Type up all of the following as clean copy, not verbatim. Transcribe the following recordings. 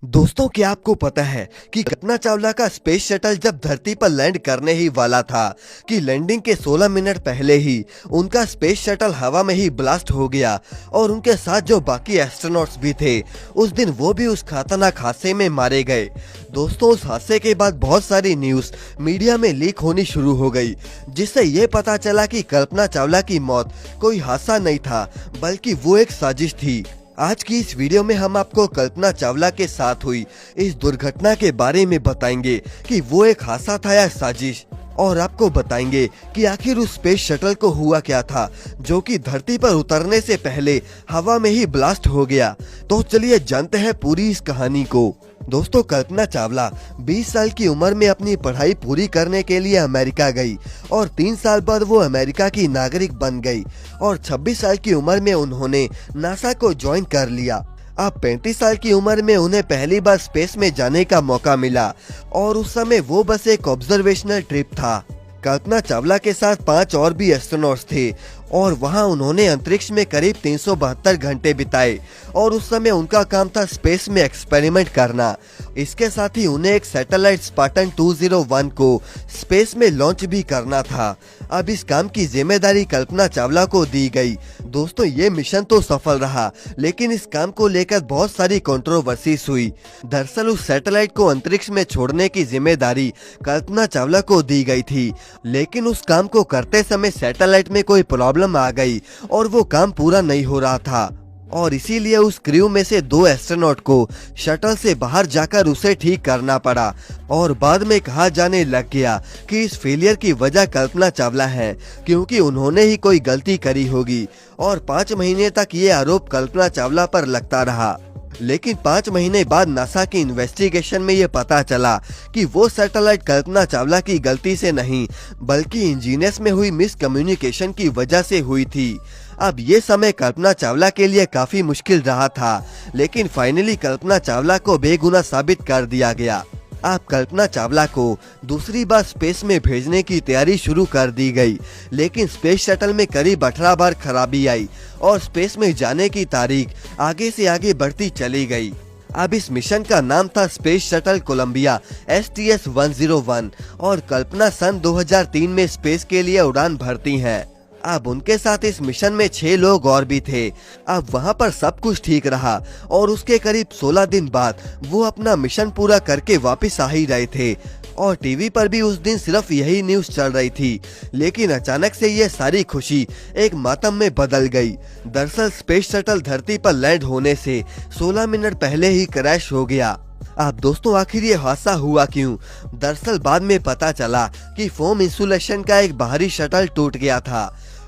दोस्तों, क्या आपको पता है कि कल्पना चावला का स्पेस शटल जब धरती पर लैंड करने ही वाला था कि लैंडिंग के 16 मिनट पहले ही उनका स्पेस शटल हवा में ही ब्लास्ट हो गया और उनके साथ जो बाकी एस्ट्रोनॉट्स भी थे उस दिन वो भी उस खतरनाक हादसे में मारे गए। दोस्तों, उस हादसे के बाद बहुत सारी न्यूज मीडिया में लीक होनी शुरू हो गई, जिससे ये पता चला कि कल्पना चावला की मौत कोई हादसा नहीं था बल्कि वो एक साजिश थी। आज की इस वीडियो में हम आपको कल्पना चावला के साथ हुई इस दुर्घटना के बारे में बताएंगे कि वो एक हादसा था या साजिश, और आपको बताएंगे कि आखिर उस स्पेस शटल को हुआ क्या था जो कि धरती पर उतरने से पहले हवा में ही ब्लास्ट हो गया। तो चलिए जानते हैं पूरी इस कहानी को। दोस्तों, कल्पना चावला 20 साल की उम्र में अपनी पढ़ाई पूरी करने के लिए अमेरिका गई और 3 साल बाद वो अमेरिका की नागरिक बन गई और 26 साल की उम्र में उन्होंने नासा को ज्वाइन कर लिया। अब 35 साल की उम्र में उन्हें पहली बार स्पेस में जाने का मौका मिला और उस समय वो बस एक ऑब्जर्वेशनल ट्रिप था। कल्पना चावला के साथ 5 और भी एस्ट्रोनॉट्स थे और वहां उन्होंने अंतरिक्ष में करीब 372 घंटे बिताए और उस समय उनका काम था स्पेस में एक्सपेरिमेंट करना। इसके साथ ही उन्हें एक सैटेलाइट स्पार्टन 201 को स्पेस में लॉन्च भी करना था। अब इस काम की जिम्मेदारी कल्पना चावला को दी गई। दोस्तों, ये मिशन तो सफल रहा, लेकिन इस काम को लेकर बहुत सारी कंट्रोवर्सीज हुई। दरअसल उस सैटेलाइट को अंतरिक्ष में छोड़ने की जिम्मेदारी कल्पना चावला को दी गई थी, लेकिन उस काम को करते समय सैटेलाइट में कोई प्रॉब्लम आ गई और वो काम पूरा नहीं हो रहा था और इसीलिए उस क्रू में से 2 एस्ट्रोनॉट को शटल से बाहर जाकर उसे ठीक करना पड़ा और बाद में कहा जाने लग गया कि इस फेलियर की वजह कल्पना चावला है क्योंकि उन्होंने ही कोई गलती करी होगी और 5 महीने तक ये आरोप कल्पना चावला पर लगता रहा। लेकिन 5 महीने बाद नासा की इन्वेस्टिगेशन में ये पता चला कि वो सैटेलाइट कल्पना चावला की गलती से नहीं बल्कि इंजीनियर्स में हुई मिसकम्युनिकेशन की वजह से हुई थी। अब ये समय कल्पना चावला के लिए काफी मुश्किल रहा था, लेकिन फाइनली कल्पना चावला को बेगुनाह साबित कर दिया गया। अब कल्पना चावला को दूसरी बार स्पेस में भेजने की तैयारी शुरू कर दी गई, लेकिन स्पेस शटल में करीब 18 बार खराबी आई और स्पेस में जाने की तारीख आगे से आगे बढ़ती चली गई। अब इस मिशन का नाम था स्पेस शटल कोलंबिया STS-101 और कल्पना सन 2003 में स्पेस के लिए उड़ान भरती हैं। अब उनके साथ इस मिशन में 6 लोग और भी थे। अब वहां पर सब कुछ ठीक रहा और उसके करीब 16 दिन बाद वो अपना मिशन पूरा करके वापस आ ही रहे थे और टीवी पर भी उस दिन सिर्फ यही न्यूज चल रही थी। लेकिन अचानक से ये सारी खुशी एक मातम में बदल गई। दरअसल स्पेस शटल धरती पर लैंड होने से 16 मिनट पहले ही क्रैश हो गया। अब दोस्तों, आखिर ये हादसा हुआ क्यों? दरअसल बाद में पता चला कि फोम इंसुलेशन का एक बाहरी शटल टूट गया था।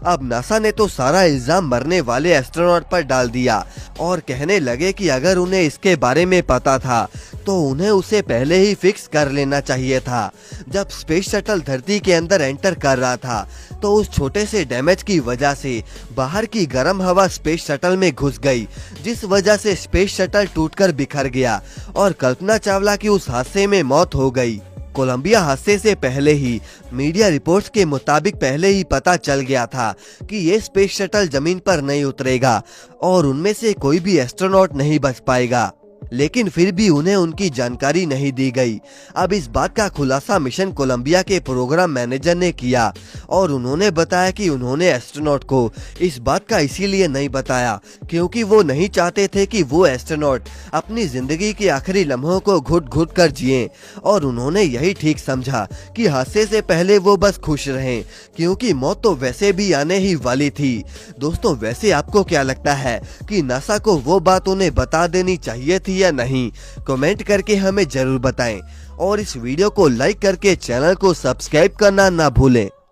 अब नासा ने तो सारा इल्जाम मरने वाले एस्ट्रोनॉट पर डाल दिया और कहने लगे कि अगर उन्हें इसके बारे में पता था तो उन्हें उसे पहले ही फिक्स कर लेना चाहिए था। जब स्पेस शटल धरती के अंदर एंटर कर रहा था तो उस छोटे से डैमेज की वजह से बाहर की गर्म हवा स्पेस शटल में घुस गई, जिस वजह से स्पेस शटल टूटकर बिखर गया और कल्पना चावला की उस हादसे में मौत हो गई। कोलंबिया हादसे से पहले ही मीडिया रिपोर्ट्स के मुताबिक पहले ही पता चल गया था कि ये स्पेस शटल जमीन पर नहीं उतरेगा और उनमें से कोई भी एस्ट्रोनॉट नहीं बच पाएगा, लेकिन फिर भी उन्हें उनकी जानकारी नहीं दी गई। अब इस बात का खुलासा मिशन कोलंबिया के प्रोग्राम मैनेजर ने किया और उन्होंने बताया कि उन्होंने एस्ट्रोनॉट को इस बात का इसीलिए नहीं बताया क्योंकि वो नहीं चाहते थे कि वो एस्ट्रोनॉट अपनी जिंदगी के आखिरी लम्हों को घुट घुट कर जिए और उन्होंने यही ठीक समझा कि हादसे से पहले वो बस खुश रहें क्योंकि मौत तो वैसे भी आने ही वाली थी। दोस्तों, वैसे आपको क्या लगता है कि नासा को वो बात उन्हें बता देनी चाहिए थी या नहीं? कमेंट करके हमें जरूर बताएं और इस वीडियो को लाइक करके चैनल को सब्सक्राइब करना ना भूलें।